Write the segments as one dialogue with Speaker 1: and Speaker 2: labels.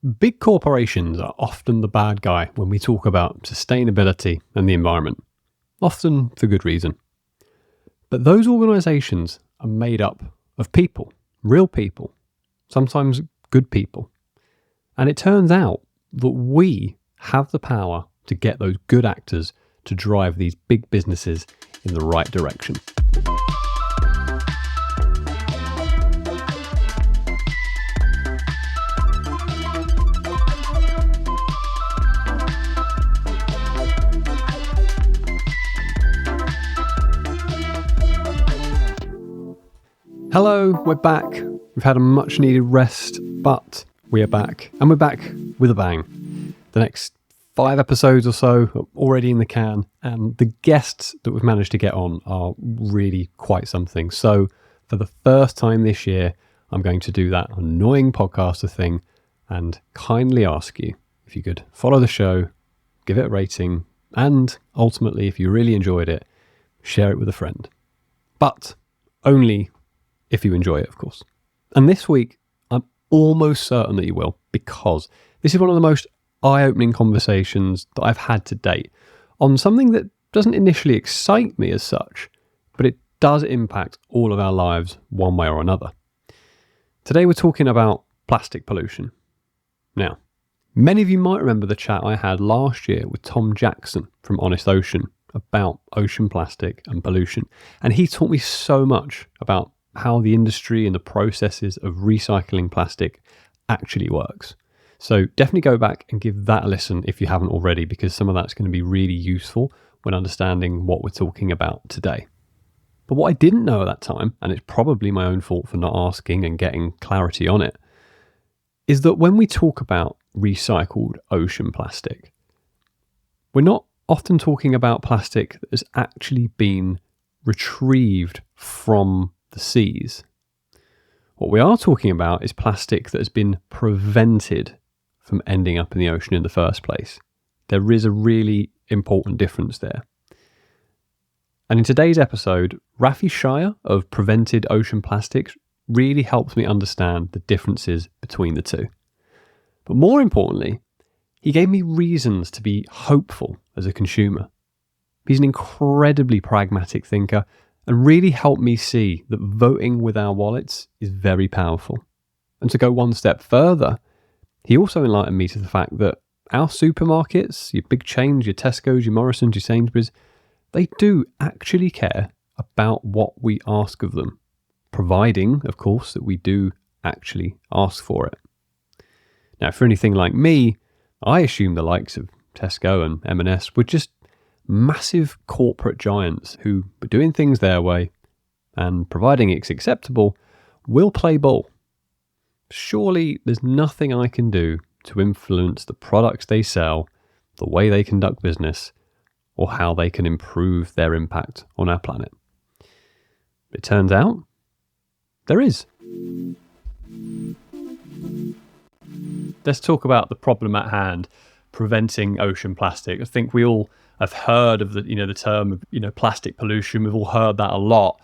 Speaker 1: Big corporations are often the bad guy when we talk about sustainability and the environment, often for good reason. But those organisations are made up of people, real people, sometimes good people. And it turns out that we have the power to get those good actors to drive these big businesses in the right direction. Hello, we're back. We've had a much needed rest, but we are back. And we're back with a bang. The next 5 episodes or so are already in the can, and the guests that we've managed to get on are really quite something. So for the first time this year, I'm going to do that annoying podcaster thing and kindly ask you if you could follow the show, give it a rating, and ultimately, if you really enjoyed it, share it with a friend. But only if you enjoy it, of course. And this week, I'm almost certain that you will, because this is one of the most eye-opening conversations that I've had to date on something that doesn't initially excite me as such, but it does impact all of our lives one way or another. Today we're talking about plastic pollution. Now, many of you might remember the chat I had last year with Tom Jackson from Honest Ocean about ocean plastic and pollution, and he taught me so much about how the industry and the processes of recycling plastic actually works. So definitely go back and give that a listen if you haven't already, because some of that's going to be really useful when understanding what we're talking about today. But what I didn't know at that time, and it's probably my own fault for not asking and getting clarity on it, is that when we talk about recycled ocean plastic, we're not often talking about plastic that has actually been retrieved from the seas. What we are talking about is plastic that has been prevented from ending up in the ocean in the first place. There is a really important difference there. And in today's episode, Raffi Schieir of Prevented Ocean Plastics really helps me understand the differences between the two. But more importantly, he gave me reasons to be hopeful as a consumer. He's an incredibly pragmatic thinker and really helped me see that voting with our wallets is very powerful. And to go one step further, he also enlightened me to the fact that our supermarkets, your big chains, your Tesco's, your Morrison's, your Sainsbury's, they do actually care about what we ask of them, providing, of course, that we do actually ask for it. Now, for anything like me, I assume the likes of Tesco and M&S were just massive corporate giants who are doing things their way and, providing it's acceptable, will play ball. Surely there's nothing I can do to influence the products they sell, the way they conduct business, or how they can improve their impact on our planet. It turns out there is. Let's talk about the problem at hand, preventing ocean plastic. I think we all have heard of the term of, plastic pollution. We've all heard that a lot.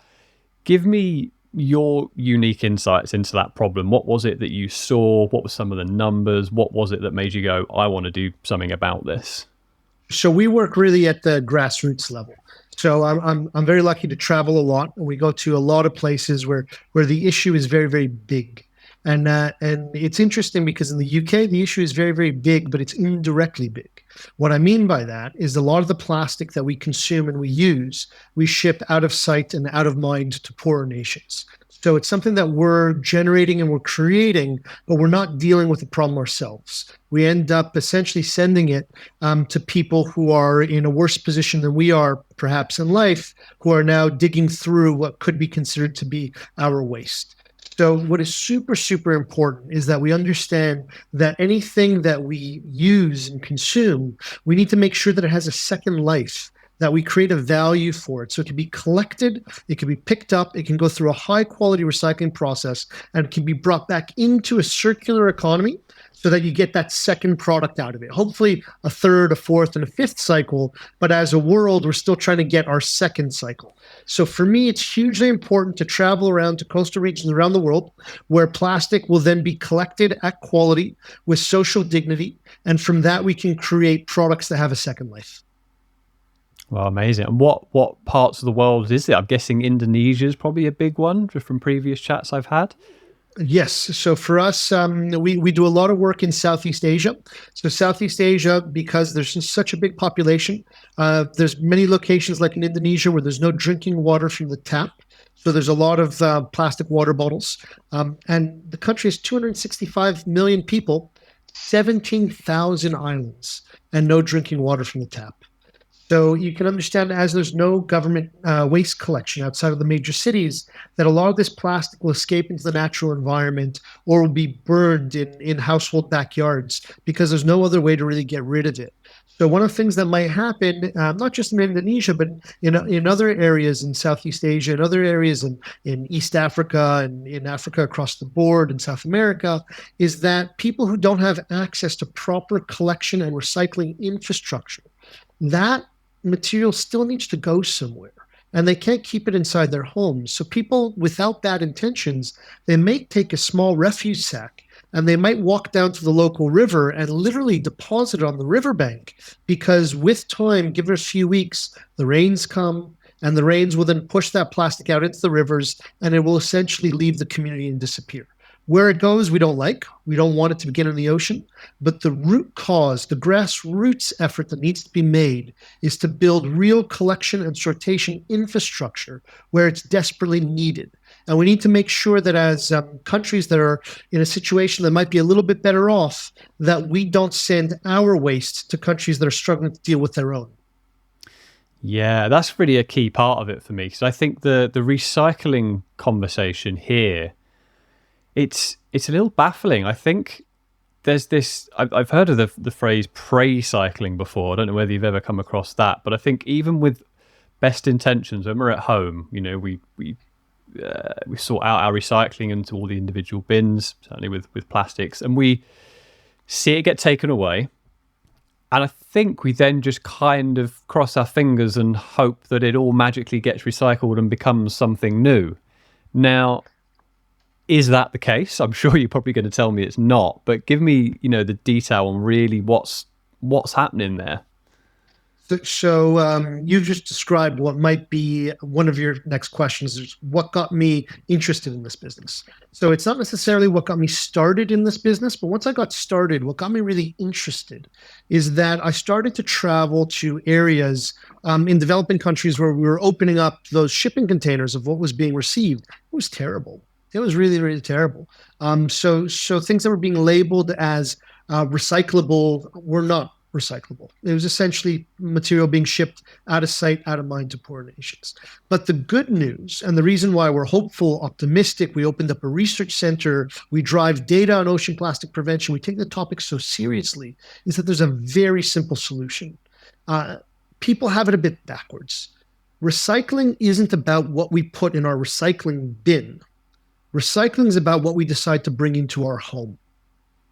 Speaker 1: Give me your unique insights into that problem. What was it that you saw? What were some of the numbers? What was it that made you go, I want to do something about this?
Speaker 2: So we work really at the grassroots level. So I'm very lucky to travel a lot, and we go to a lot of places where the issue is very, very big. And it's interesting because in the UK, the issue is very, very big, but it's indirectly big. What I mean by that is a lot of the plastic that we consume and we use, we ship out of sight and out of mind to poorer nations. So it's something that we're generating and we're creating, but we're not dealing with the problem ourselves. We end up essentially sending it to people who are in a worse position than we are, perhaps in life, who are now digging through what could be considered to be our waste. So what is super, super important is that we understand that anything that we use and consume, we need to make sure that it has a second life, that we create a value for it. So it can be collected, it can be picked up, it can go through a high quality recycling process, and it can be brought back into a circular economy so that you get that second product out of it. Hopefully a third, a fourth, and a fifth cycle. But as a world, we're still trying to get our second cycle. So for me, it's hugely important to travel around to coastal regions around the world where plastic will then be collected at quality with social dignity. And from that, we can create products that have a second life.
Speaker 1: Well, amazing. And what parts of the world is it? I'm guessing Indonesia is probably a big one, just from previous chats I've had.
Speaker 2: Yes. So for us, we do a lot of work in Southeast Asia. So Southeast Asia, because there's just such a big population, there's many locations like in Indonesia where there's no drinking water from the tap. So there's a lot of plastic water bottles. And the country has 265 million people, 17,000 islands, and no drinking water from the tap. So you can understand, as there's no government waste collection outside of the major cities, that a lot of this plastic will escape into the natural environment or will be burned in household backyards because there's no other way to really get rid of it. So one of the things that might happen, not just in Indonesia, but in other areas in Southeast Asia, and other areas in East Africa and in Africa across the board, in South America, is that people who don't have access to proper collection and recycling infrastructure, that material still needs to go somewhere, and they can't keep it inside their homes. So people without bad intentions, they may take a small refuse sack and they might walk down to the local river and literally deposit it on the riverbank, because with time, give it a few weeks, the rains come, and the rains will then push that plastic out into the rivers, and it will essentially leave the community and disappear. Where it goes, we don't like. We don't want it to begin in the ocean. But the root cause, the grassroots effort that needs to be made is to build real collection and sortation infrastructure where it's desperately needed. And we need to make sure that as countries that are in a situation that might be a little bit better off, that we don't send our waste to countries that are struggling to deal with their own.
Speaker 1: Yeah, that's really a key part of it for me, because I think the recycling conversation here, it's a little baffling. I think there's this. I've heard of the phrase prey cycling before. I don't know whether you've ever come across that, but I think even with best intentions, when we're at home, we sort out our recycling into all the individual bins, certainly with plastics, and we see it get taken away. And I think we then just kind of cross our fingers and hope that it all magically gets recycled and becomes something new. Now, is that the case? I'm sure you're probably going to tell me it's not, but give me, the detail on really what's happening there.
Speaker 2: So you've just described what might be one of your next questions, is what got me interested in this business. So it's not necessarily what got me started in this business, but once I got started, what got me really interested is that I started to travel to areas in developing countries where we were opening up those shipping containers of what was being received. It was terrible. It was really, really terrible. So things that were being labeled as recyclable were not recyclable. It was essentially material being shipped out of sight, out of mind to poor nations. But the good news, and the reason why we're hopeful, optimistic, we opened up a research center, we drive data on ocean plastic prevention, we take the topic so seriously, is that there's a very simple solution. People have it a bit backwards. Recycling isn't about what we put in our recycling bin. Recycling is about what we decide to bring into our home.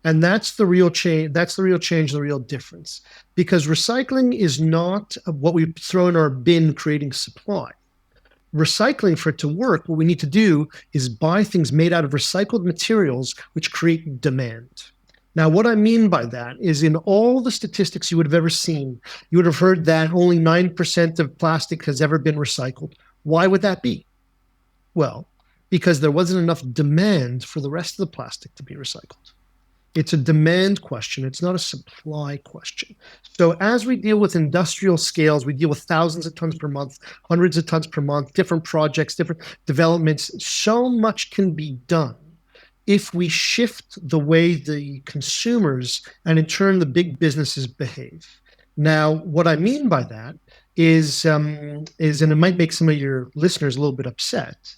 Speaker 2: And that's the real change. That's the real change, the real difference. Because recycling is not what we throw in our bin creating supply. Recycling, for it to work, what we need to do is buy things made out of recycled materials which create demand. Now, what I mean by that is in all the statistics you would have ever seen, you would have heard that only 9% of plastic has ever been recycled. Why would that be? Well, because there wasn't enough demand for the rest of the plastic to be recycled. It's a demand question. It's not a supply question. So as we deal with industrial scales, we deal with thousands of tons per month, hundreds of tons per month, different projects, different developments. So much can be done if we shift the way the consumers and in turn the big businesses behave. Now, what I mean by that is, and it might make some of your listeners a little bit upset,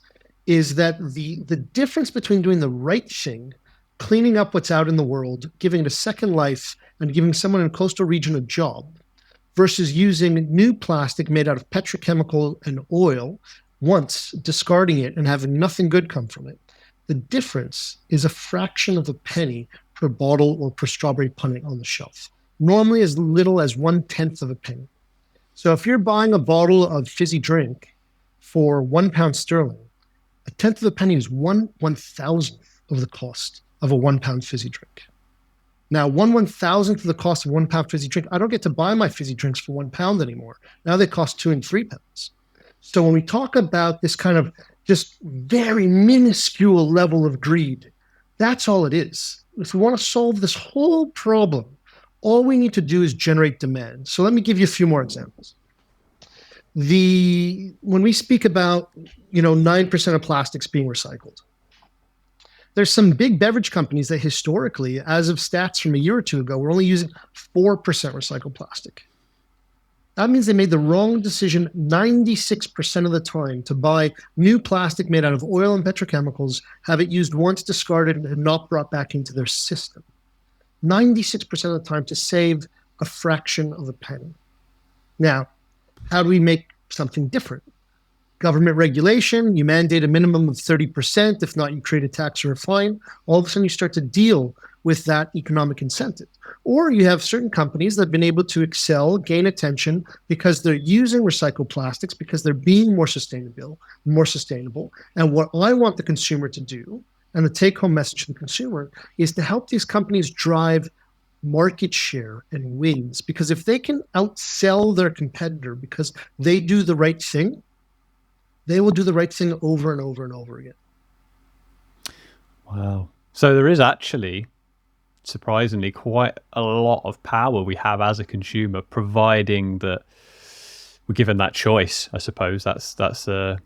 Speaker 2: is that the difference between doing the right thing, cleaning up what's out in the world, giving it a second life, and giving someone in a coastal region a job, versus using new plastic made out of petrochemical and oil, once discarding it and having nothing good come from it. The difference is a fraction of a penny per bottle or per strawberry punnet on the shelf. Normally as little as 1/10 of a penny. So if you're buying a bottle of fizzy drink for £1 sterling, a tenth of a penny is 1/1000th of the cost of a £1 fizzy drink. Now, 1/1000th of the cost of £1 fizzy drink, I don't get to buy my fizzy drinks for £1 anymore. Now they cost £2 and £3. So when we talk about this kind of just very minuscule level of greed, that's all it is. If we want to solve this whole problem, all we need to do is generate demand. So let me give you a few more examples. When we speak about 9% of plastics being recycled, there's some big beverage companies that historically, as of stats from a year or two ago, were only using 4% recycled plastic. That means they made the wrong decision 96% of the time to buy new plastic made out of oil and petrochemicals, have it used once, discarded, and not brought back into their system. 96% of the time to save a fraction of a penny. Now, how do we make something different? Government regulation, you mandate a minimum of 30%. If not, you create a tax or a fine. All of a sudden, you start to deal with that economic incentive. Or you have certain companies that have been able to excel, gain attention because they're using recycled plastics, because they're being more sustainable. And what I want the consumer to do, and the take-home message to the consumer, is to help these companies drive market share and wins. Because if they can outsell their competitor because they do the right thing, they will do the right thing over and over and over again.
Speaker 1: Wow. So there is actually, surprisingly, quite a lot of power we have as a consumer, providing that we're given that choice. I suppose that's a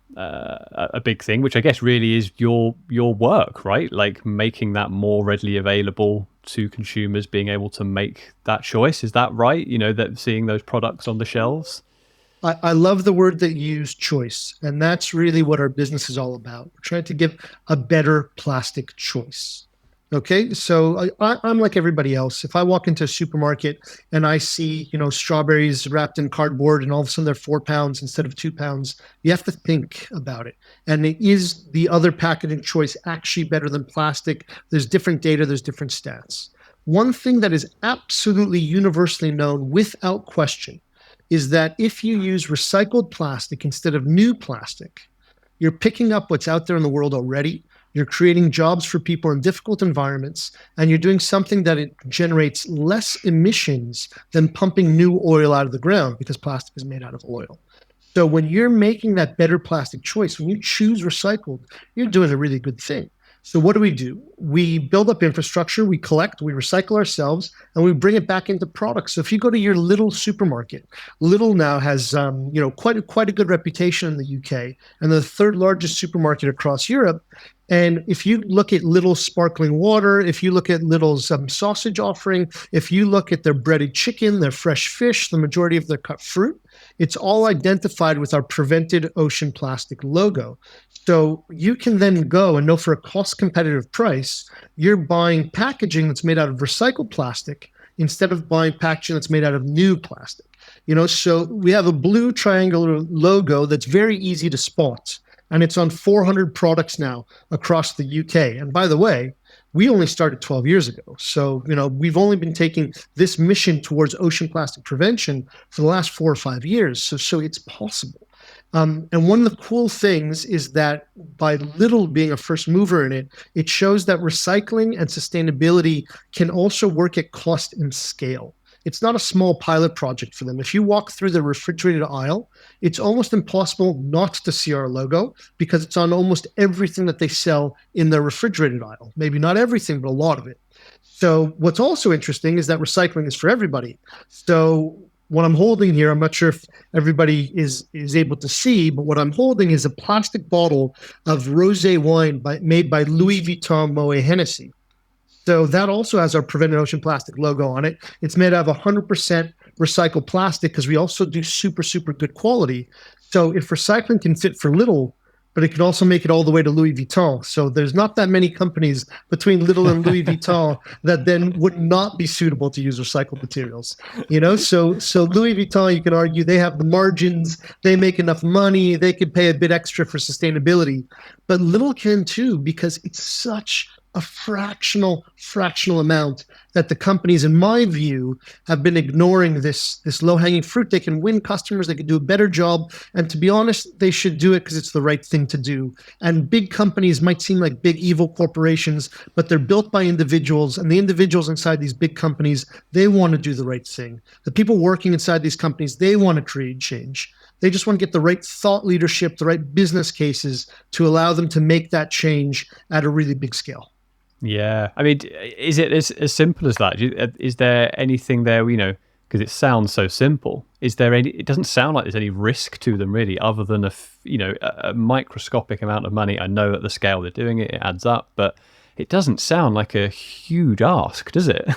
Speaker 1: big thing, which I guess really is your work, right? Like making that more readily available to consumers, being able to make that choice. Is that right? That seeing those products on the shelves.
Speaker 2: I love the word that you use, choice. And that's really what our business is all about. We're trying to give a better plastic choice. Okay, so I'm like everybody else. If I walk into a supermarket and I see, strawberries wrapped in cardboard and all of a sudden they're £4 instead of £2, you have to think about it. And is the other packaging choice actually better than plastic? There's different data, there's different stats. One thing that is absolutely universally known without question is that if you use recycled plastic instead of new plastic, you're picking up what's out there in the world already. You're creating jobs for people in difficult environments, and you're doing something that it generates less emissions than pumping new oil out of the ground, because plastic is made out of oil. So when you're making that better plastic choice, when you choose recycled, you're doing a really good thing. So what do? We build up infrastructure, we collect, we recycle ourselves, and we bring it back into products. So if you go to your Lidl supermarket, Lidl now has quite a good reputation in the UK, and the third largest supermarket across Europe. And if you look at Lidl's sparkling water, if you look at Lidl's sausage offering, if you look at their breaded chicken, their fresh fish, the majority of their cut fruit, it's all identified with our prevented ocean plastic logo. So you can then go and know for a cost competitive price, you're buying packaging that's made out of recycled plastic instead of buying packaging that's made out of new plastic. So we have a blue triangular logo that's very easy to spot. And it's on 400 products now across the UK. And by the way, we only started 12 years ago. So, we've only been taking this mission towards ocean plastic prevention for the last 4 or 5 years. So it's possible. And one of the cool things is that by Lidl being a first mover in it, it shows that recycling and sustainability can also work at cost and scale. It's not a small pilot project for them. If you walk through the refrigerated aisle, it's almost impossible not to see our logo because it's on almost everything that they sell in their refrigerated aisle. Maybe not everything, but a lot of it. So what's also interesting is that recycling is for everybody. So what I'm holding here, I'm not sure if everybody is able to see, but what I'm holding is a plastic bottle of rosé wine made by Louis Vuitton Moet Hennessy. So that also has our Prevented Ocean Plastic logo on it. It's made out of 100% recycled plastic because we also do super, super good quality. So if recycling can fit for Lidl, but it can also make it all the way to Louis Vuitton. So there's not that many companies between Lidl and Louis Vuitton that then would not be suitable to use recycled materials. So Louis Vuitton, you can argue they have the margins, they make enough money, they could pay a bit extra for sustainability. But Lidl can too, because it's such a fractional amount that the companies, in my view, have been ignoring this low-hanging fruit. They can win customers, they can do a better job, and to be honest, they should do it because it's the right thing to do. And big companies might seem like big evil corporations, but they're built by individuals, and the individuals inside these big companies, they want to do the right thing. The people working inside these companies, they want to create change. They just want to get the right thought leadership, the right business cases to allow them to make that change at a really big scale.
Speaker 1: Yeah. I mean, is it as simple as that? Is there anything there, because it sounds so simple. Is there any, it doesn't sound like there's any risk to them really, other than a microscopic amount of money. I know at the scale they're doing it, it adds up, but it doesn't sound like a huge ask, does it?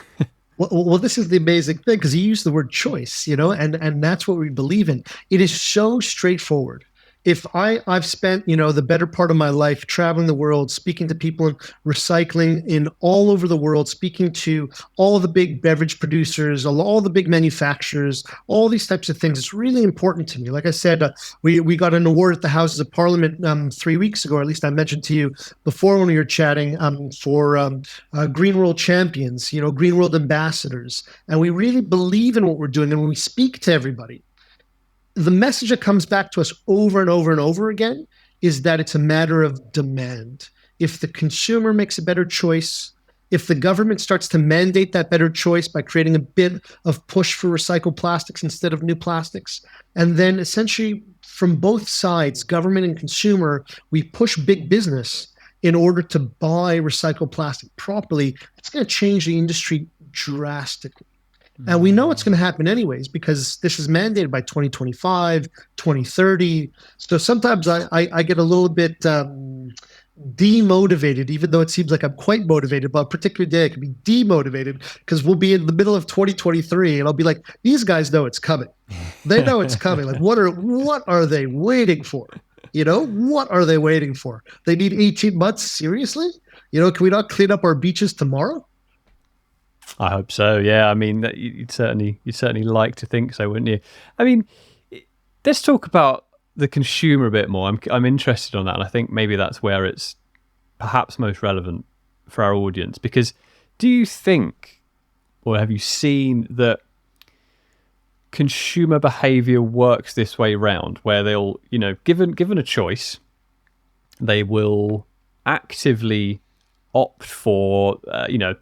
Speaker 2: Well, this is the amazing thing because you use the word choice, and that's what we believe in. It is so straightforward. If I've spent, the better part of my life traveling the world, speaking to people in recycling in all over the world, speaking to all of the big beverage producers, all the big manufacturers, all these types of things. It's really important to me. Like I said, we got an award at the Houses of Parliament 3 weeks ago, or at least I mentioned to you before when we were chatting, for Green World Champions, Green World Ambassadors. And we really believe in what we're doing. And when we speak to everybody, the message that comes back to us over and over and over again is that it's a matter of demand. If the consumer makes a better choice, if the government starts to mandate that better choice by creating a bit of push for recycled plastics instead of new plastics, and then essentially from both sides, government and consumer, we push big business in order to buy recycled plastic properly, it's going to change the industry drastically. And we know it's going to happen anyways because this is mandated by 2025, 2030. So sometimes I get a little bit demotivated, even though it seems like I'm quite motivated. But a particular day I can be demotivated because we'll be in the middle of 2023 and I'll be like, these guys know it's coming. They know it's coming. Like, what are they waiting for? What are they waiting for? They need 18 months? Seriously? Can we not clean up our beaches tomorrow?
Speaker 1: I hope so. Yeah, I mean, you'd certainly like to think so, wouldn't you? I mean, let's talk about the consumer a bit more. I'm interested on that, and I think maybe that's where it's perhaps most relevant for our audience. Because do you think, or have you seen that consumer behavior works this way round, where they'll, given a choice, they will actively opt for,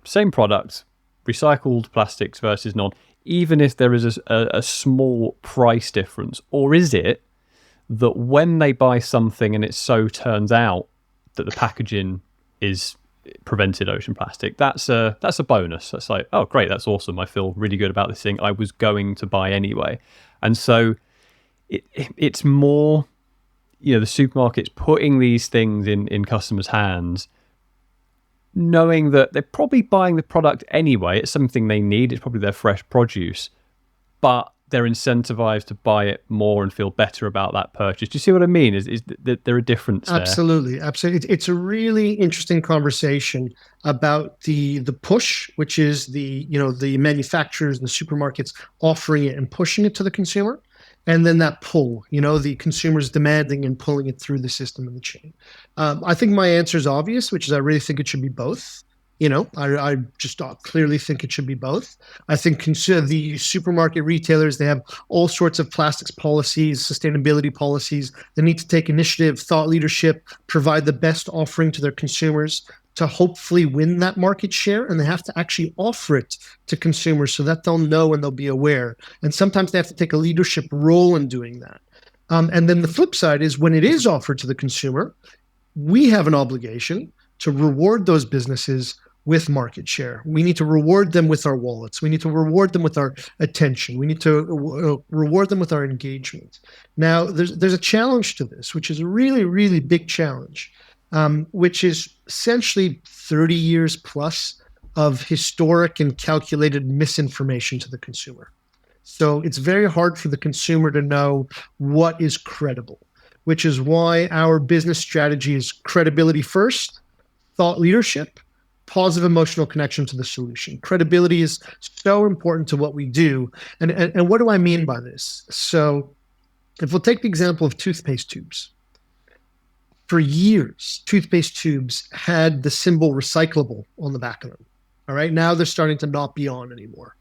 Speaker 1: same product, recycled plastics versus non, even if there is a small price difference? Or is it that when they buy something and it so turns out that the packaging is prevented ocean plastic, that's a bonus. That's like, oh great, that's awesome, I feel really good about this thing I was going to buy anyway. And so it's more, the supermarket's putting these things in customers' hands, knowing that they're probably buying the product anyway. It's something they need. It's probably their fresh produce, but they're incentivized to buy it more and feel better about that purchase. Do you see what I mean? Is there a difference there?
Speaker 2: Absolutely. It's a really interesting conversation about the push, which is the manufacturers and the supermarkets offering it and pushing it to the consumer. And then that pull, the consumers demanding and pulling it through the system and the chain. I think my answer is obvious, which is I really think it should be both. I just clearly think it should be both. I think the supermarket retailers, they have all sorts of plastics policies, sustainability policies. They need to take initiative, thought leadership, provide the best offering to their consumers to hopefully win that market share. And they have to actually offer it to consumers so that they'll know and they'll be aware. And sometimes they have to take a leadership role in doing that. And then the flip side is when it is offered to the consumer, we have an obligation to reward those businesses with market share. We need to reward them with our wallets. We need to reward them with our attention. We need to reward them with our engagement. Now, there's a challenge to this, which is a really, really big challenge, which is essentially 30 years plus of historic and calculated misinformation to the consumer. So it's very hard for the consumer to know what is credible, which is why our business strategy is credibility first, thought leadership, positive emotional connection to the solution. Credibility is so important to what we do. And what do I mean by this? So if we'll take the example of toothpaste tubes. for years, toothpaste tubes had the symbol recyclable on the back of them. All right. Now they're starting to not be on anymore.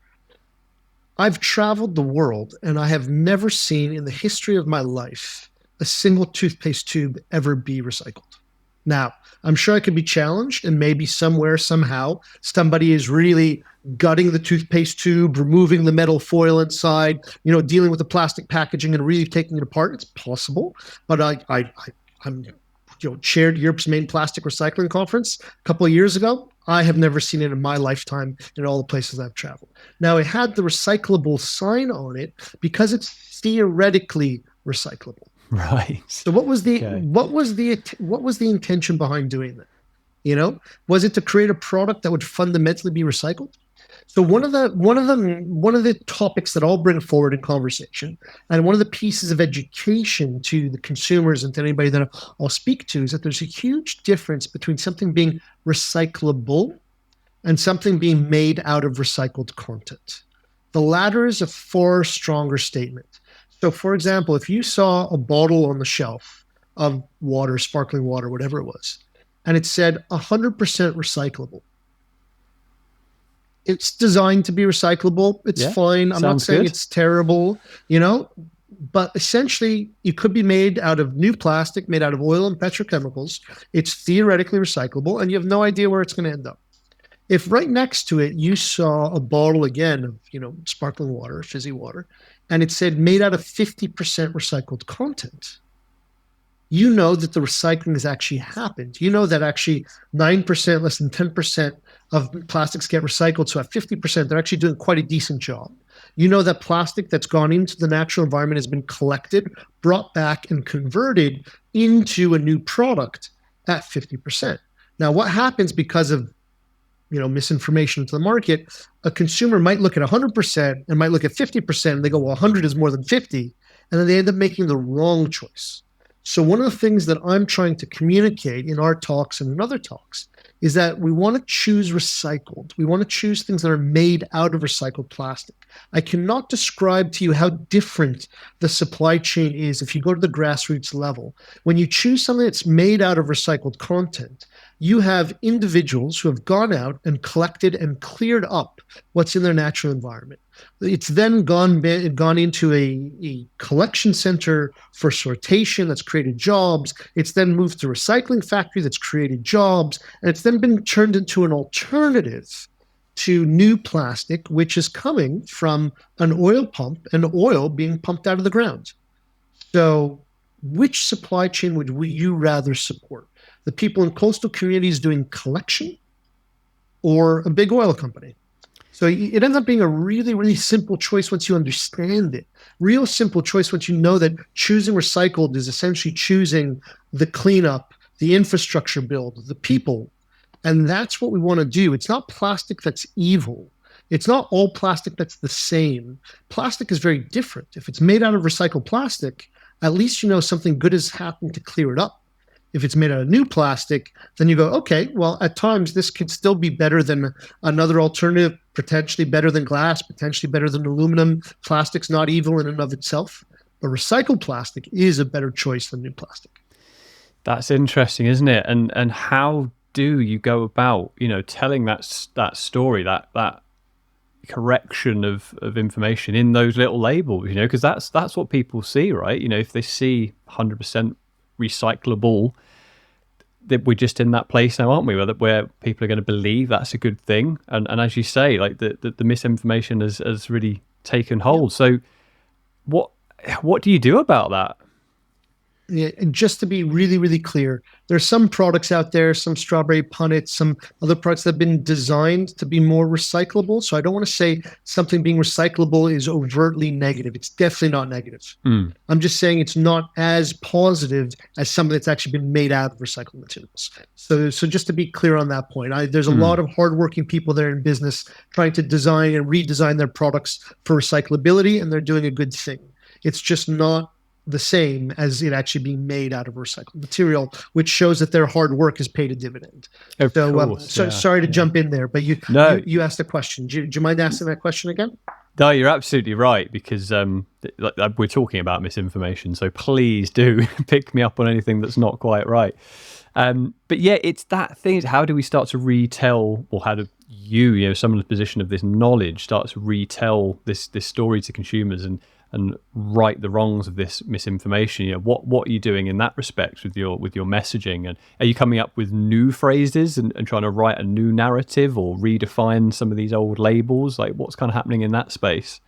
Speaker 2: I've traveled the world and I have never seen in the history of my life a single toothpaste tube ever be recycled. Now, I'm sure I could be challenged, and maybe somewhere, somehow, somebody is really gutting the toothpaste tube, removing the metal foil inside, dealing with the plastic packaging and really taking it apart. It's possible, but I'm chaired Europe's main plastic recycling conference a couple of years ago. I have never seen it in my lifetime in all the places I've traveled. Now, it had the recyclable sign on it because it's theoretically recyclable.
Speaker 1: Right.
Speaker 2: So what was the intention behind doing that? Was it to create a product that would fundamentally be recycled? So one of the topics that I'll bring forward in conversation, and one of the pieces of education to the consumers and to anybody that I'll speak to, is that there's a huge difference between something being recyclable and something being made out of recycled content. The latter is a far stronger statement. So, for example, if you saw a bottle on the shelf of water, sparkling water, whatever it was, and it said 100% recyclable, it's designed to be recyclable. It's fine. I'm not saying it's terrible, but essentially it could be made out of new plastic, made out of oil and petrochemicals. It's theoretically recyclable, and you have no idea where it's going to end up. If right next to it you saw a bottle again of sparkling water, fizzy water, and it said made out of 50% recycled content, you know that the recycling has actually happened. You know that actually 9%, less than 10% of plastics get recycled. So at 50%, they're actually doing quite a decent job. You know that plastic that's gone into the natural environment has been collected, brought back, and converted into a new product at 50%. Now, what happens because of misinformation to the market? A consumer might look at 100% and might look at 50%, and they go, well, 100 is more than 50, and then they end up making the wrong choice. So one of the things that I'm trying to communicate in our talks and in other talks is that we want to choose recycled. We want to choose things that are made out of recycled plastic. I cannot describe to you how different the supply chain is if you go to the grassroots level. When you choose something that's made out of recycled content, you have individuals who have gone out and collected and cleared up what's in their natural environment. It's then gone into a collection center for sortation that's created jobs. It's then moved to a recycling factory that's created jobs. And it's then been turned into an alternative to new plastic, which is coming from an oil pump and oil being pumped out of the ground. So which supply chain would you rather support? The people in coastal communities doing collection, or a big oil company? So it ends up being a really, really simple choice once you understand it. Real simple choice once you know that choosing recycled is essentially choosing the cleanup, the infrastructure build, the people. And that's what we want to do. It's not plastic that's evil. It's not all plastic that's the same. Plastic is very different. If it's made out of recycled plastic, at least you know something good has happened to clear it up. If it's made out of new plastic, then you go, okay, well, at times this could still be better than another alternative, potentially better than glass, potentially better than aluminum. Plastic's not evil in and of itself, but recycled plastic is a better choice than new plastic.
Speaker 1: That's interesting, isn't it? And how do you go about, telling that story, that correction of information in those little labels, because that's what people see, right? If they see 100% recyclable, that we're just in that place now, aren't we, where people are going to believe that's a good thing, and as you say, like the misinformation has really taken hold. So what do you do about that?
Speaker 2: Yeah, and just to be really, really clear, there's some products out there, some strawberry punnets, some other products that have been designed to be more recyclable. So I don't want to say something being recyclable is overtly negative. It's definitely not negative. I'm just saying it's not as positive as something that's actually been made out of recycled materials. So just to be clear on that point, there's a lot of hardworking people there in business trying to design and redesign their products for recyclability, and they're doing a good thing. It's just not the same as it actually being made out of recycled material, which shows that their hard work has paid a dividend.
Speaker 1: Of course,
Speaker 2: sorry to jump in there, but you asked a question. Do you mind asking that question again?
Speaker 1: No, you're absolutely right, because we're talking about misinformation, so please do pick me up on anything that's not quite right. But yeah, it's that thing. How do we start to retell, or how do you know, someone in the position of this knowledge, start to retell this story to consumers and right the wrongs of this misinformation? You know, what are you doing in that respect with your messaging, and are you coming up with new phrases and trying to write a new narrative or redefine some of these old labels? Like, what's kind of happening in that space?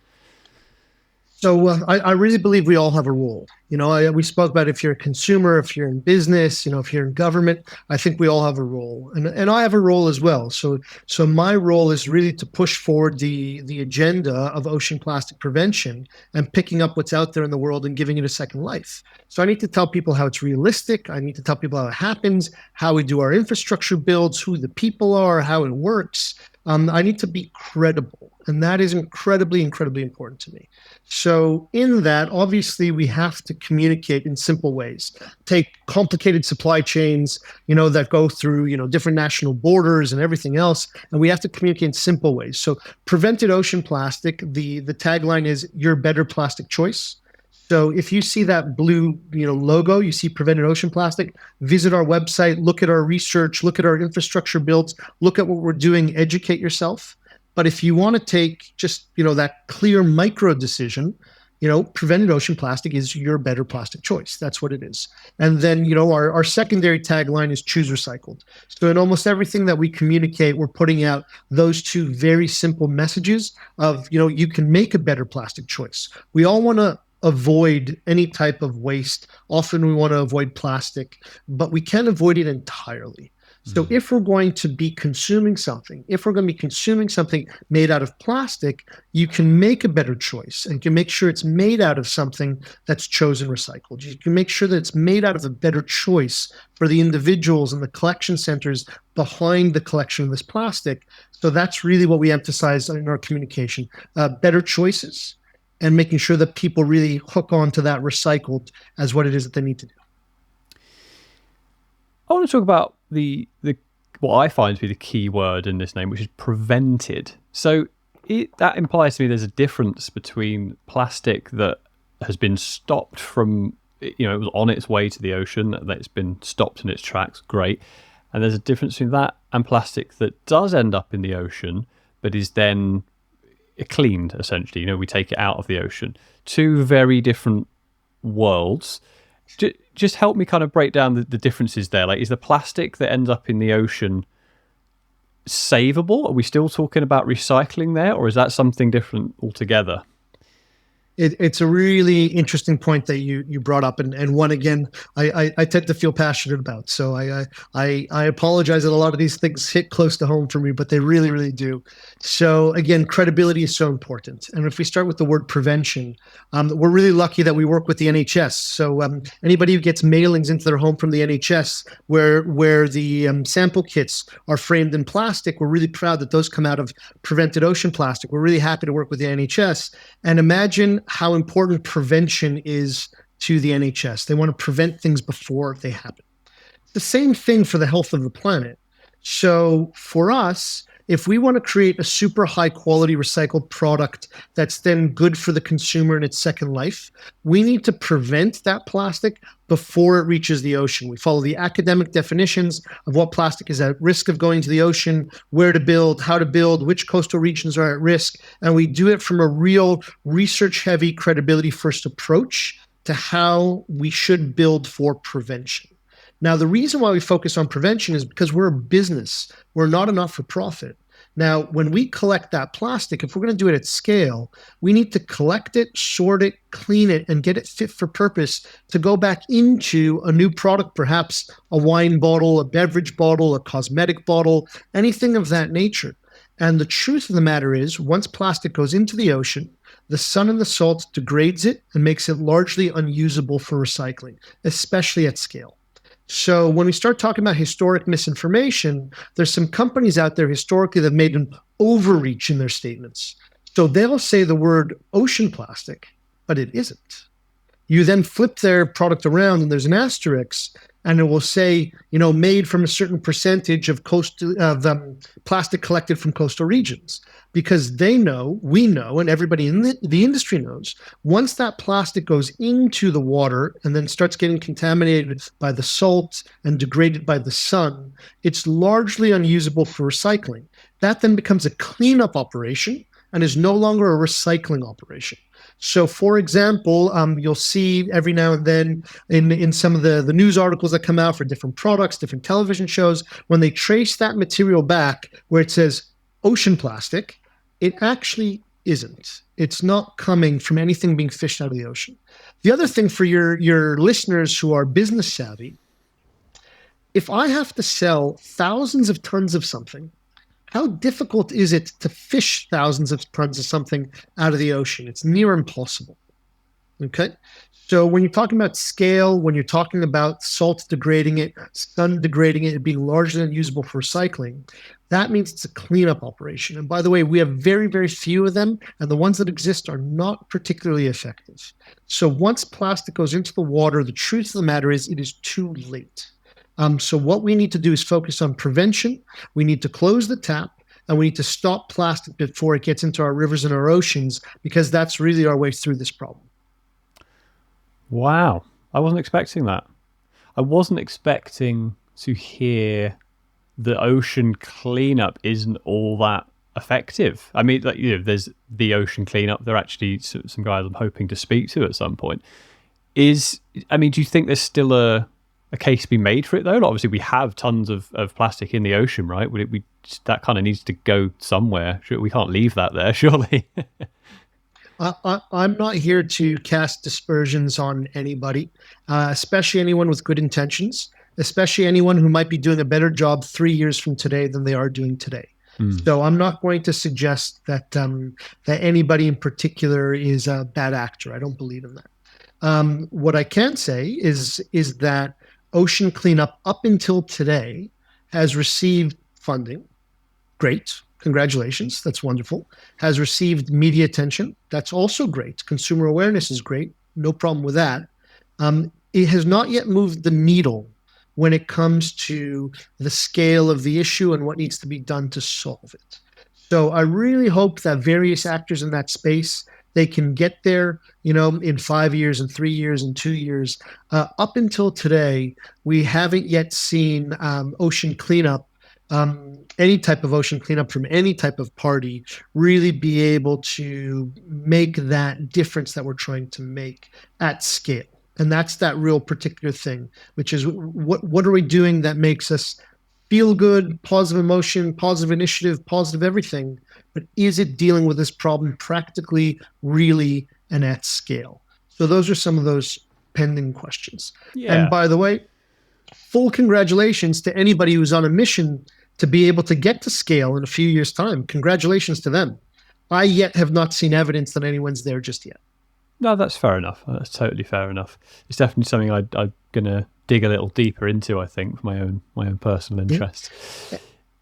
Speaker 2: So I really believe we all have a role. We spoke about if you're a consumer, if you're in business, if you're in government. I think we all have a role, and I have a role as well. So my role is really to push forward the agenda of ocean plastic prevention and picking up what's out there in the world and giving it a second life. So I need to tell people how it's realistic. I need to tell people how it happens, how we do our infrastructure builds, who the people are, how it works. I need to be credible, and that is incredibly, incredibly important to me. So in that, obviously, we have to communicate in simple ways. Take complicated supply chains, that go through, different national borders and everything else, and we have to communicate in simple ways. So prevented ocean plastic, the tagline is your better plastic choice. So if you see that blue, logo, you see prevented ocean plastic, visit our website, look at our research, look at our infrastructure builds, look at what we're doing, educate yourself. But if you want to take just, that clear micro decision, prevented ocean plastic is your better plastic choice. That's what it is. And then, our secondary tagline is choose recycled. So in almost everything that we communicate, we're putting out those two very simple messages of, you can make a better plastic choice. We all want to avoid any type of waste. Often we want to avoid plastic, but we can't avoid it entirely. So if we're going to be consuming something, made out of plastic, you can make a better choice and can make sure it's made out of something that's chosen recycled. You can make sure that it's made out of a better choice for the individuals and the collection centers behind the collection of this plastic. So that's really what we emphasize in our communication, better choices, and making sure that people really hook on to that recycled as what it is that they need to do.
Speaker 1: I want to talk about the what I find to be the key word in this name, which is prevented. So that implies to me there's a difference between plastic that has been stopped from, it was on its way to the ocean, that it's been stopped in its tracks, great. And there's a difference between that and plastic that does end up in the ocean, but is then cleaned, essentially. We take it out of the ocean. Two very different worlds. Just help me kind of break down the differences there. Like, is the plastic that ends up in the ocean savable? Are we still talking about recycling there, or is that something different altogether?
Speaker 2: It's a really interesting point that you brought up, and one, again, I tend to feel passionate about. So I apologize that a lot of these things hit close to home for me, but they really, really do. So again, credibility is so important. And if we start with the word prevention, we're really lucky that we work with the NHS. So anybody who gets mailings into their home from the NHS where the sample kits are framed in plastic, we're really proud that those come out of prevented ocean plastic. We're really happy to work with the NHS. And imagine how important prevention is to the NHS. They want to prevent things before they happen. The same thing for the health of the planet. So for us, if we want to create a super high quality recycled product that's then good for the consumer in its second life, we need to prevent that plastic before it reaches the ocean. We follow the academic definitions of what plastic is at risk of going to the ocean, where to build, how to build, which coastal regions are at risk, and we do it from a real research-heavy, credibility-first approach to how we should build for prevention. Now, the reason why we focus on prevention is because we're a business. We're not a not-for-profit. Now, when we collect that plastic, if we're going to do it at scale, we need to collect it, sort it, clean it, and get it fit for purpose to go back into a new product, perhaps a wine bottle, a beverage bottle, a cosmetic bottle, anything of that nature. And the truth of the matter is, once plastic goes into the ocean, the sun and the salt degrades it and makes it largely unusable for recycling, especially at scale. So when we start talking about historic misinformation, there's some companies out there historically that have made an overreach in their statements. So they'll say the word ocean plastic, but it isn't. You then flip their product around and there's an asterisk, and it will say, made from a certain percentage of plastic collected from coastal regions, because they know, we know, and everybody in the industry knows, once that plastic goes into the water and then starts getting contaminated by the salt and degraded by the sun, it's largely unusable for recycling. That then becomes a cleanup operation and is no longer a recycling operation. So, for example, you'll see every now and then in some of the news articles that come out for different products, different television shows, when they trace that material back where it says ocean plastic, it actually isn't. It's not coming from anything being fished out of the ocean. The other thing for your listeners who are business savvy, if I have to sell thousands of tons of something, how difficult is it to fish thousands of tons of something out of the ocean? It's near impossible. Okay. So when you're talking about scale, when you're talking about salt degrading it, sun degrading it, being largely unusable for recycling, that means it's a cleanup operation. And by the way, we have very, very few of them, and the ones that exist are not particularly effective. So once plastic goes into the water, the truth of the matter is it is too late. So what we need to do is focus on prevention. We need to close the tap, and we need to stop plastic before it gets into our rivers and our oceans, because that's really our way through this problem.
Speaker 1: Wow. I wasn't expecting that. I wasn't expecting to hear the ocean cleanup isn't all that effective. I mean, there's the ocean cleanup. There are actually some guys I'm hoping to speak to at some point. Do you think there's still a case to be made for it, though? Obviously, we have tons of plastic in the ocean, right? That kind of needs to go somewhere. We can't leave that there, surely.
Speaker 2: I'm not here to cast dispersions on anybody, especially anyone with good intentions, especially anyone who might be doing a better job 3 years from today than they are doing today. So I'm not going to suggest that anybody in particular is a bad actor. I don't believe in that. What I can say is that ocean cleanup up until today has received funding. Great. Congratulations. That's wonderful. Has received media attention. That's also great. Consumer awareness is great. No problem with that. It has not yet moved the needle when it comes to the scale of the issue and what needs to be done to solve it. So I really hope that various actors in that space, they can get there, in 5 years and 3 years and 2 years. Up until today, we haven't yet seen ocean cleanup, any type of ocean cleanup from any type of party, really be able to make that difference that we're trying to make at scale. And that's that real particular thing, which is what are we doing that makes us feel good, positive emotion, positive initiative, positive everything, but is it dealing with this problem practically, really, and at scale? So those are some of those pending questions.
Speaker 1: Yeah.
Speaker 2: And by the way, full congratulations to anybody who's on a mission to be able to get to scale in a few years' time. Congratulations to them. I yet have not seen evidence that anyone's there just yet.
Speaker 1: No, that's fair enough. That's totally fair enough. It's definitely something I'm going to dig a little deeper into, I think, for my own personal interest.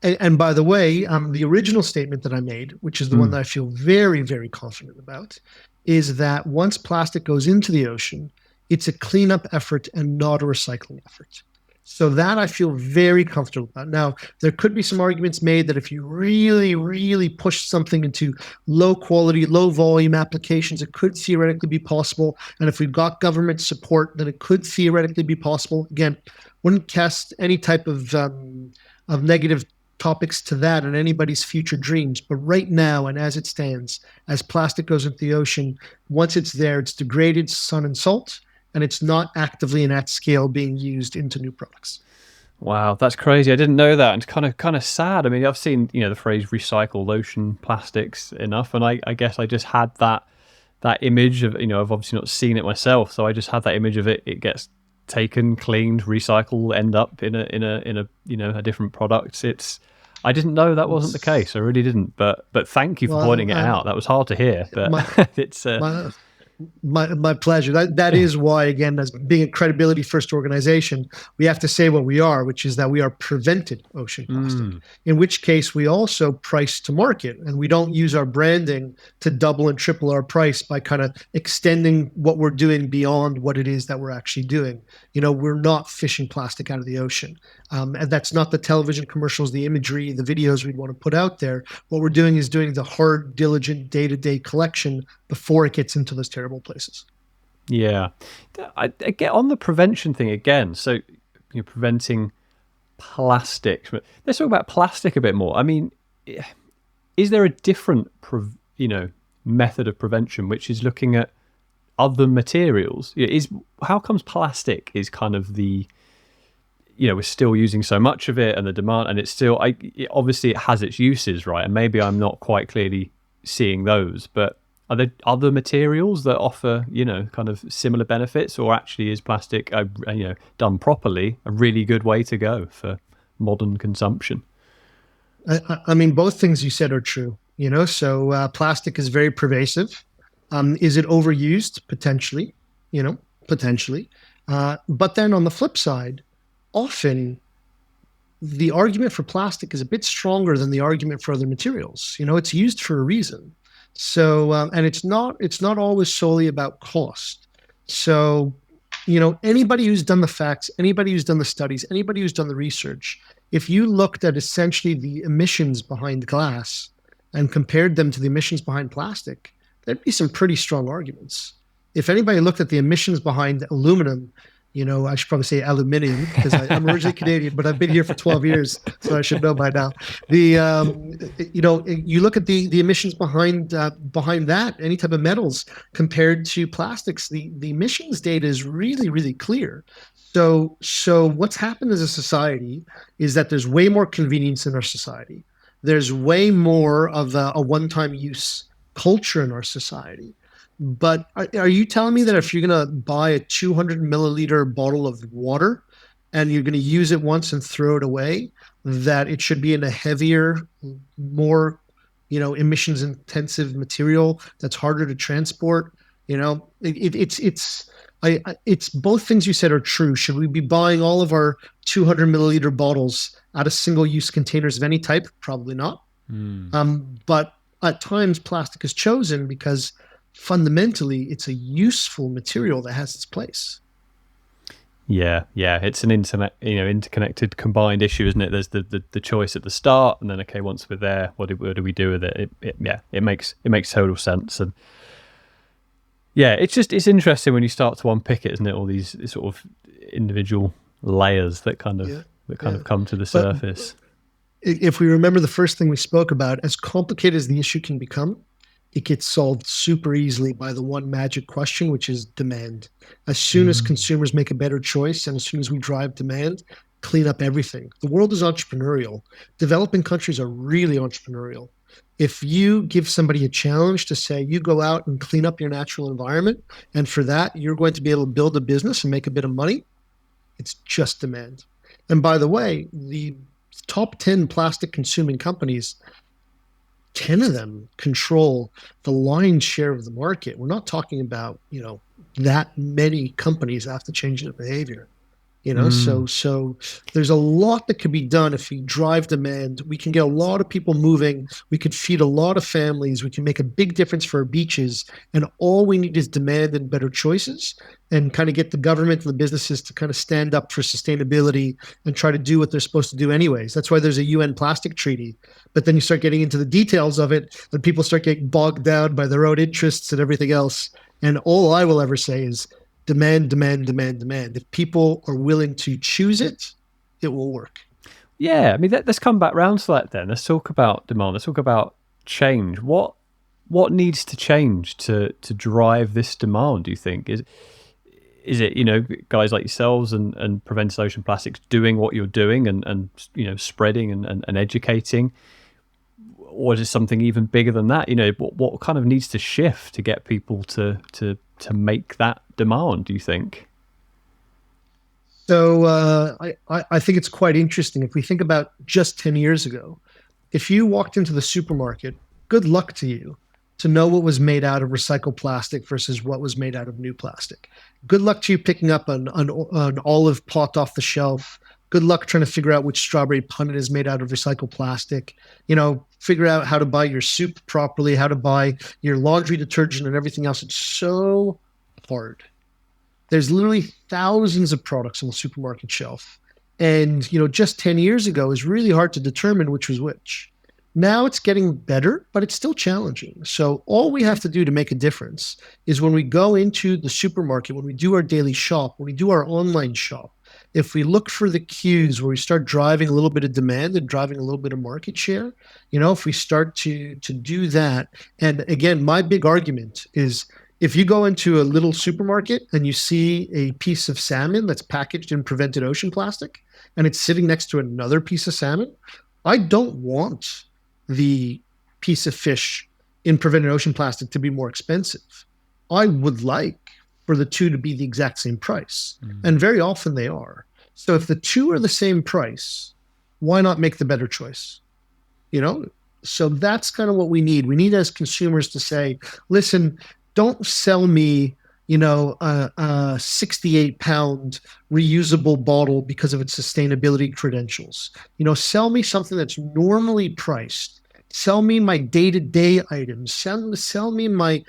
Speaker 2: And by the way, the original statement that I made, which is the one that I feel very, very confident about, is that once plastic goes into the ocean, it's a cleanup effort and not a recycling effort. So that I feel very comfortable about. Now, there could be some arguments made that if you really, really push something into low quality, low volume applications, it could theoretically be possible. And if we've got government support, then it could theoretically be possible. Again, wouldn't cast any type of negative topics to that and anybody's future dreams. But right now, and as it stands, as plastic goes into the ocean, once it's there, it's degraded sun and salt, and it's not actively and at scale being used into new products.
Speaker 1: Wow, that's crazy. I didn't know that. And it's kind of sad. I mean, I've seen, the phrase recycled ocean plastics enough, and I guess I just had that image of, I've obviously not seen it myself, so I just had that image of it gets taken, cleaned, recycled, end up in a different product. I didn't know that wasn't the case. I really didn't. But thank you for pointing it out. That was hard to hear, but it's
Speaker 2: My pleasure. That is why, again, as being a credibility first organization, we have to say what we are, which is that we are prevented ocean plastic. In which case, we also price to market, and we don't use our branding to double and triple our price by kind of extending what we're doing beyond what it is that we're actually doing. We're not fishing plastic out of the ocean, and that's not the television commercials, the imagery, the videos we'd want to put out there. What we're doing is doing the hard, diligent, day-to-day collection before it gets into those terrible places.
Speaker 1: Yeah. I get on the prevention thing again. So you're preventing plastic. Let's talk about plastic a bit more. I mean, is there a different, method of prevention which is looking at other materials? How comes plastic is kind of the, we're still using so much of it and the demand, and it's still, obviously it has its uses, right? And maybe I'm not quite clearly seeing those, but are there other materials that offer, kind of similar benefits, or actually is plastic, done properly, a really good way to go for modern consumption?
Speaker 2: I mean, both things you said are true. So plastic is very pervasive. Is it overused? Potentially, potentially. But then on the flip side, often the argument for plastic is a bit stronger than the argument for other materials. It's used for a reason. So, and it's not always solely about cost. So, anybody who's done the facts, anybody who's done the studies, anybody who's done the research, if you looked at essentially the emissions behind glass and compared them to the emissions behind plastic, there'd be some pretty strong arguments. If anybody looked at the emissions behind aluminum, I should probably say aluminium because I'm originally Canadian, but I've been here for 12 years, so I should know by now. You look at the emissions behind that, any type of metals compared to plastics, the emissions data is really, really clear. So what's happened as a society is that there's way more convenience in our society. There's way more of a one-time use culture in our society. But are you telling me that if you're going to buy a 200 milliliter bottle of water and you're going to use it once and throw it away, that it should be in a heavier, more, emissions intensive material that's harder to transport? It's both things you said are true. Should we be buying all of our 200 milliliter bottles out of single use containers of any type? Probably not. But at times plastic is chosen because fundamentally it's a useful material that has its place.
Speaker 1: Yeah, it's an interconnected, combined issue, isn't it? There's the choice at the start, and then once we're there, what do we do with it? It makes total sense, and it's interesting when you start to unpick it, isn't it? All these sort of individual layers that kind of come to the surface.
Speaker 2: If we remember the first thing we spoke about, as complicated as the issue can become, it gets solved super easily by the one magic question, which is demand. As soon as consumers make a better choice and as soon as we drive demand, clean up everything. The world is entrepreneurial. Developing countries are really entrepreneurial. If you give somebody a challenge to say, you go out and clean up your natural environment, and for that, you're going to be able to build a business and make a bit of money, it's just demand. And by the way, the top 10 plastic consuming companies, 10 of them control the lion's share of the market. We're not talking about, that many companies have to change their behavior. So there's a lot that could be done if we drive demand. We can get a lot of people moving. We could feed a lot of families. We can make a big difference for our beaches. And all we need is demand and better choices, and kind of get the government and the businesses to kind of stand up for sustainability and try to do what they're supposed to do anyways. That's why there's a UN plastic treaty. But then you start getting into the details of it, and people start getting bogged down by their own interests and everything else. And all I will ever say is, demand, demand, demand, demand. If people are willing to choose it, it will work.
Speaker 1: Yeah, I mean, let's come back round to that then. Let's talk about demand. Let's talk about change. What needs to change to drive this demand, do you think? Is it, guys like yourselves and Prevent Ocean Plastics doing what you're doing and spreading and educating? Or is it something even bigger than that? What kind of needs to shift to get people to make that demand, do you think?
Speaker 2: So I think it's quite interesting. If we think about just 10 years ago, if you walked into the supermarket, good luck to you to know what was made out of recycled plastic versus what was made out of new plastic. Good luck to you picking up an olive pot off the shelf. Good luck trying to figure out which strawberry punnet is made out of recycled plastic. Figure out how to buy your soup properly, how to buy your laundry detergent and everything else. It's so hard. There's literally thousands of products on the supermarket shelf. And, just 10 years ago, it was really hard to determine which was which. Now it's getting better, but it's still challenging. So all we have to do to make a difference is when we go into the supermarket, when we do our daily shop, when we do our online shop, if we look for the cues where we start driving a little bit of demand and driving a little bit of market share, if we start to do that. And again, my big argument is if you go into a little supermarket and you see a piece of salmon that's packaged in prevented ocean plastic and it's sitting next to another piece of salmon, I don't want the piece of fish in prevented ocean plastic to be more expensive. I would like for the two to be the exact same price. And very often they are. So if the two are the same price, why not make the better choice? So that's kind of what we need. We need as consumers to say, listen, don't sell me, a 68-pound reusable bottle because of its sustainability credentials. Sell me something that's normally priced. Sell me my day-to-day items. Sell me my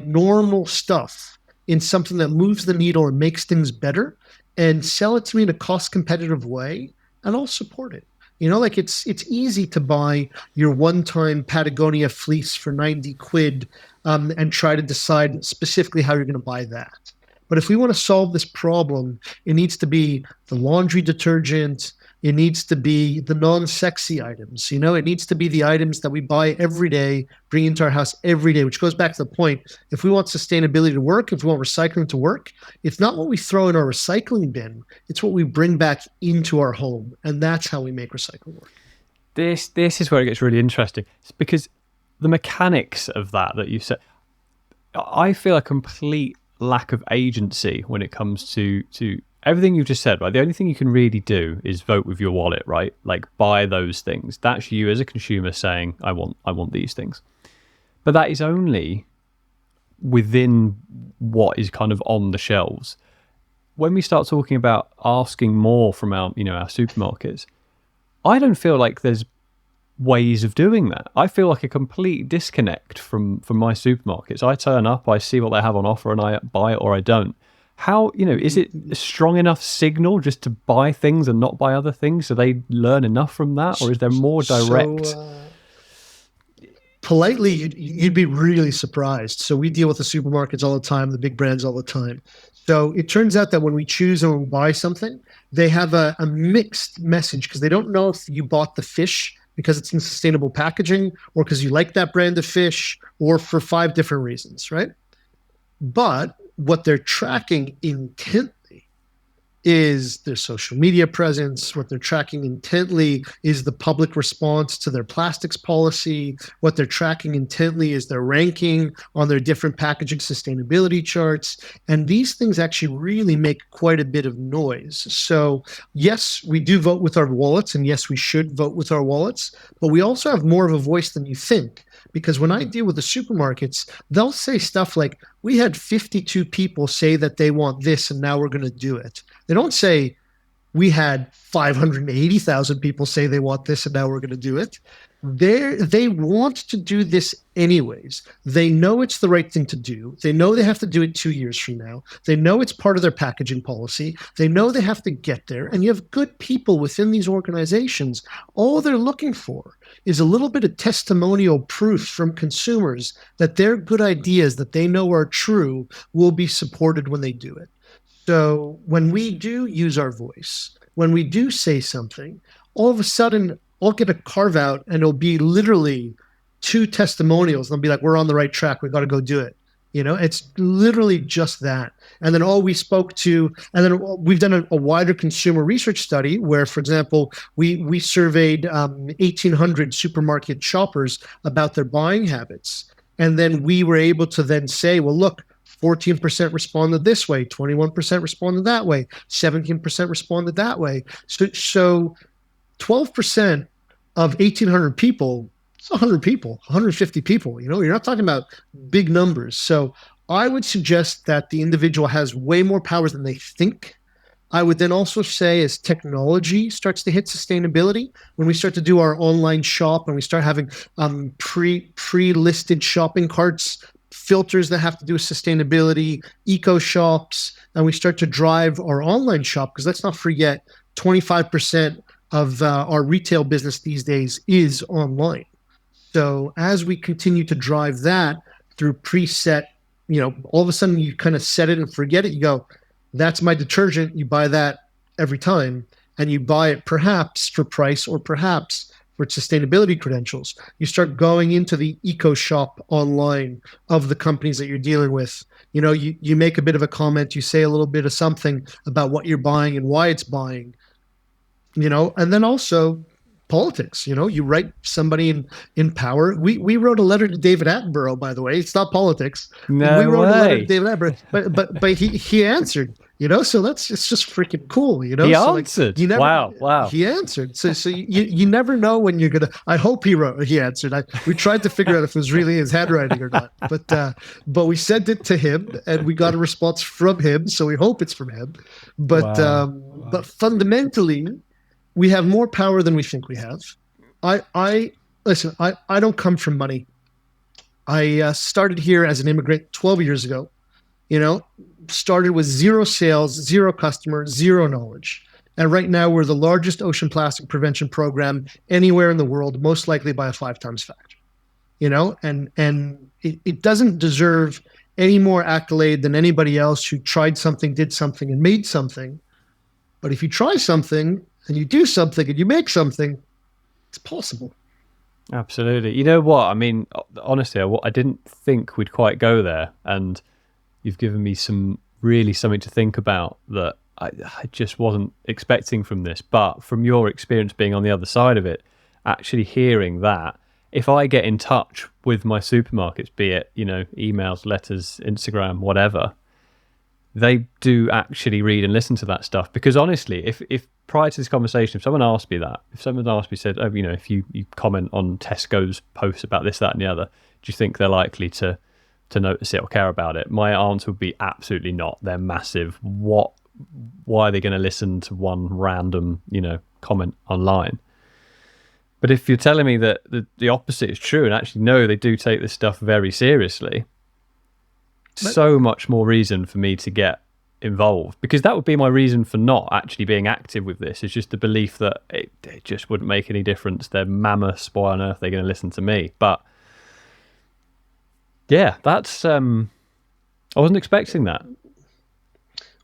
Speaker 2: normal stuff in something that moves the needle and makes things better, and sell it to me in a cost-competitive way, and I'll support it. It's easy to buy your one-time Patagonia fleece for 90 quid and try to decide specifically how you're going to buy that. But if we want to solve this problem, it needs to be the laundry detergent. It needs to be the non-sexy items. It needs to be the items that we buy every day, bring into our house every day, which goes back to the point. If we want sustainability to work, if we want recycling to work, it's not what we throw in our recycling bin. It's what we bring back into our home. And that's how we make recycling work.
Speaker 1: This is where it gets really interesting. It's because the mechanics of that you said, I feel a complete lack of agency when it comes to everything you've just said, right? The only thing you can really do is vote with your wallet, right? Like buy those things. That's you as a consumer saying, I want these things. But that is only within what is kind of on the shelves. When we start talking about asking more from our supermarkets, I don't feel like there's ways of doing that. I feel like a complete disconnect from my supermarkets. I turn up, I see what they have on offer, and I buy it or I don't. How, is it a strong enough signal just to buy things and not buy other things? So they learn enough from that? Or is there more direct?
Speaker 2: Politely, you'd be really surprised. So we deal with the supermarkets all the time, the big brands all the time. So it turns out that when we choose or buy something, they have a mixed message because they don't know if you bought the fish because it's in sustainable packaging or because you like that brand of fish or for 5 different reasons, right? But what they're tracking intently is their social media presence. What they're tracking intently is the public response to their plastics policy. What they're tracking intently is their ranking on their different packaging sustainability charts. And these things actually really make quite a bit of noise. So yes, we do vote with our wallets, and yes, we should vote with our wallets, but we also have more of a voice than you think. Because when I deal with the supermarkets, they'll say stuff like, we had 52 people say that they want this and now we're going to do it. They don't say, we had 580,000 people say they want this and now we're going to do it. They want to do this anyways. They know it's the right thing to do. They know they have to do it 2 years from now. They know it's part of their packaging policy. They know they have to get there. And you have good people within these organizations. All they're looking for is a little bit of testimonial proof from consumers that their good ideas that they know are true will be supported when they do it. So when we do use our voice, when we do say something, all of a sudden I'll get a carve out and it'll be literally 2 testimonials. They'll be like, we're on the right track. We got to go do it. It's literally just that. And then all we spoke to, and then we've done a wider consumer research study where, for example, we surveyed 1,800 supermarket shoppers about their buying habits. And then we were able to then say, well, look, 14% responded this way, 21% responded that way, 17% responded that way. So 12% of 1,800 people It's 100 people, 150 people. You're not talking about big numbers. So I would suggest that the individual has way more powers than they think. I would then also say, as technology starts to hit sustainability, when we start to do our online shop and we start having pre-listed shopping carts, filters that have to do with sustainability, eco shops, and we start to drive our online shop, because let's not forget, 25% of our retail business these days is online. So as we continue to drive that through preset, all of a sudden you kind of set it and forget it. You go, that's my detergent. You buy that every time, and you buy it perhaps for price or perhaps for sustainability credentials. You start going into the eco shop online of the companies that you're dealing with. You make a bit of a comment, you say a little bit of something about what you're buying and why it's buying, and then also politics. You write somebody in power. We wrote a letter to David Attenborough, by the way. It's not politics. We
Speaker 1: No
Speaker 2: wrote a letter to
Speaker 1: way.
Speaker 2: David Attenborough, but he answered. So it's just freaking cool.
Speaker 1: He
Speaker 2: So like
Speaker 1: answered.
Speaker 2: you never.
Speaker 1: Wow.
Speaker 2: He answered. So you never know when you're gonna. I hope he answered. We tried to figure out if it was really his handwriting or not, but we sent it to him and we got a response from him. So we hope it's from him. But
Speaker 1: Wow.
Speaker 2: but fundamentally, we have more power than we think we have. I listen. I don't come from money. I started here as an immigrant 12 years ago. Started with zero sales, zero customers, zero knowledge. And right now we're the largest ocean plastic prevention program anywhere in the world, most likely by a 5 times factor. And it doesn't deserve any more accolade than anybody else who tried something, did something, and made something. But if you try something and you do something and you make something, it's possible.
Speaker 1: Absolutely. You know what? I mean, honestly, I didn't think we'd quite go there. And you've given me something to think about that I just wasn't expecting from this. But from your experience being on the other side of it, actually hearing that, if I get in touch with my supermarkets, be it, emails, letters, Instagram, whatever, they do actually read and listen to that stuff. Because honestly, if prior to this conversation, if someone asked me, said, oh, if you comment on Tesco's posts about this, that, and the other, do you think they're likely to notice it or care about it? My answer would be absolutely not. They're massive. Why are they going to listen to one random, comment online? But if you're telling me that the opposite is true, and actually, no, they do take this stuff very seriously, so much more reason for me to get involved, because that would be my reason for not actually being active with this, is just the belief that it just wouldn't make any difference. They're mammoths. Why on earth are they going to listen to me? But yeah, that's I wasn't expecting that.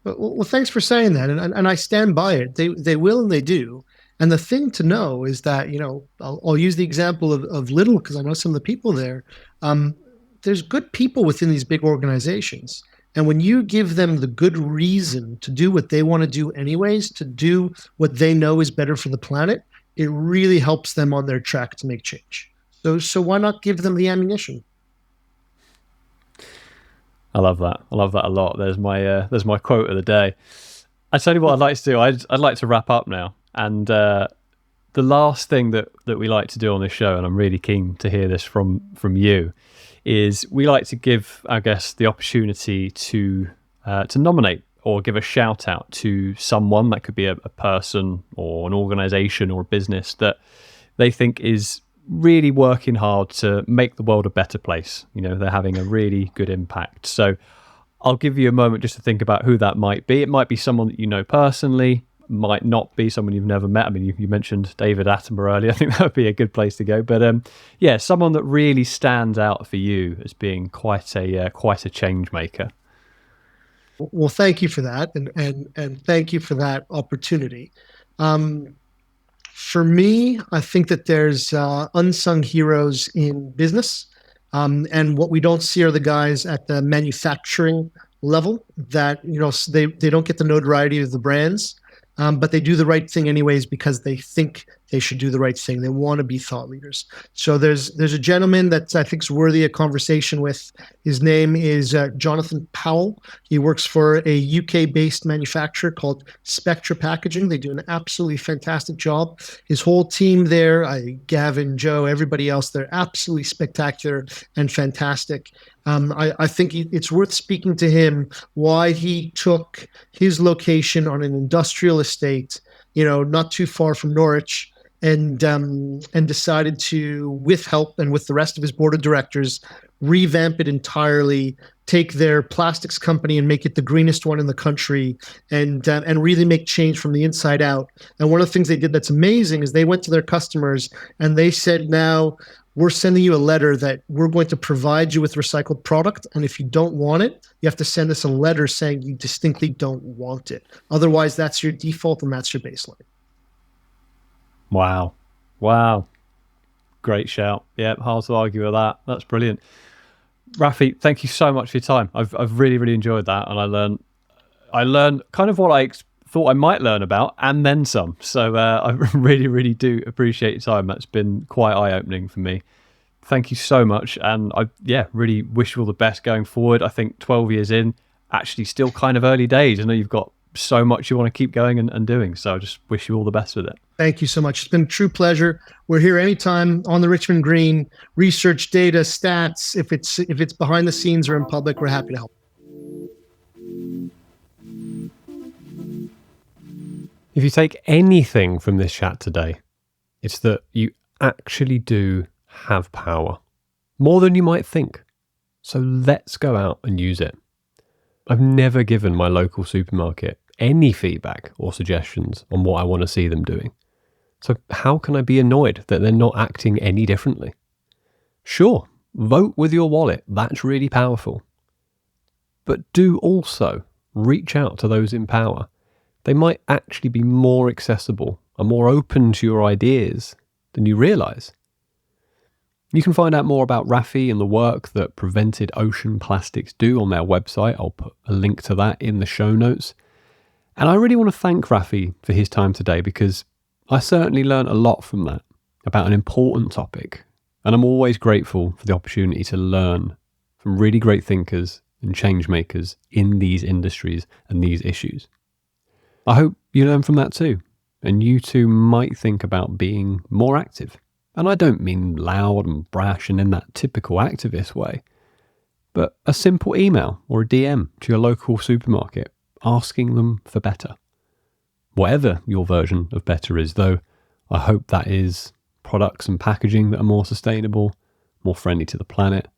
Speaker 2: Well, thanks for saying that, and I stand by it. They will and they do. And the thing to know is that I'll use the example of Lidl, because I know some of the people there. There's good people within these big organizations. And when you give them the good reason to do what they want to do anyways, to do what they know is better for the planet, it really helps them on their track to make change. So why not give them the ammunition?
Speaker 1: I love that. I love that a lot. There's my quote of the day. I tell you what I'd like to do. I'd like to wrap up now. And the last thing that we like to do on this show, and I'm really keen to hear this from you, is we like to give our guests the opportunity to nominate or give a shout out to someone. That could be a person or an organization or a business that they think is really working hard to make the world a better place. They're having a really good impact. So I'll give you a moment just to think about who that might be. It might be someone that you know personally, might not be someone you've never met. I mean, you mentioned David Attenborough earlier. I think that would be a good place to go. But someone that really stands out for you as being quite a change maker.
Speaker 2: Well, thank you for that, and thank you for that opportunity. For me, I think that there's unsung heroes in business, and what we don't see are the guys at the manufacturing level that they don't get the notoriety of the brands. But they do the right thing anyways because they think they should do the right thing. They want to be thought leaders. So there's a gentleman that I think is worthy of conversation with. His name is Jonathan Powell. He works for a UK-based manufacturer called Spectra Packaging. They do an absolutely fantastic job. His whole team there, Gavin, Joe, everybody else, they're absolutely spectacular and fantastic. I think it's worth speaking to him why he took his location on an industrial estate, not too far from Norwich, and decided to, with help and with the rest of his board of directors, revamp it entirely, take their plastics company and make it the greenest one in the country, and really make change from the inside out. And one of the things they did that's amazing is they went to their customers and they said, now we're sending you a letter that we're going to provide you with recycled product. And if you don't want it, you have to send us a letter saying you distinctly don't want it. Otherwise, that's your default and that's your baseline.
Speaker 1: Wow. Great shout. Yeah, hard to argue with that. That's brilliant. Raffi, thank you so much for your time. I've really, really enjoyed that. And I learned kind of what I thought I might learn about and then some. So I really, really do appreciate your time. That's been quite eye-opening for me. Thank you so much. And I really wish you all the best going forward. I think 12 years in, actually still kind of early days. I know you've got so much you want to keep going and doing. So I just wish you all the best with it.
Speaker 2: Thank you so much. It's been a true pleasure. We're here anytime on the Richmond Green. Research, data, stats. If it's behind the scenes or in public, we're happy to help.
Speaker 1: If you take anything from this chat today, it's that you actually do have power, more than you might think. So let's go out and use it. I've never given my local supermarket any feedback or suggestions on what I want to see them doing. So how can I be annoyed that they're not acting any differently? Sure, vote with your wallet. That's really powerful. But do also reach out to those in power. They might actually be more accessible and more open to your ideas than you realise. You can find out more about Raffi and the work that Prevented Ocean Plastics do on their website. I'll put a link to that in the show notes. And I really want to thank Raffi for his time today, because I certainly learned a lot from that about an important topic. And I'm always grateful for the opportunity to learn from really great thinkers and change makers in these industries and these issues. I hope you learn from that too, and you too might think about being more active. And I don't mean loud and brash and in that typical activist way, but a simple email or a DM to your local supermarket asking them for better. Whatever your version of better is, though, I hope that is products and packaging that are more sustainable, more friendly to the planet,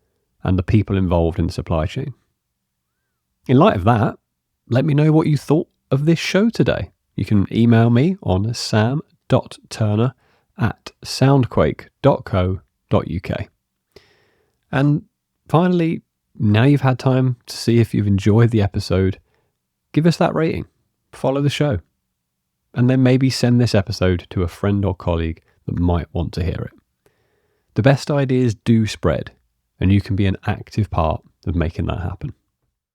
Speaker 1: and the people involved in the supply chain. In light of that, let me know what you thought of this show today. You can email me on sam.turner@soundquake.co.uk. And finally, now you've had time to see if you've enjoyed the episode, give us that rating, follow the show, and then maybe send this episode to a friend or colleague that might want to hear it. The best ideas do spread, and you can be an active part of making that happen.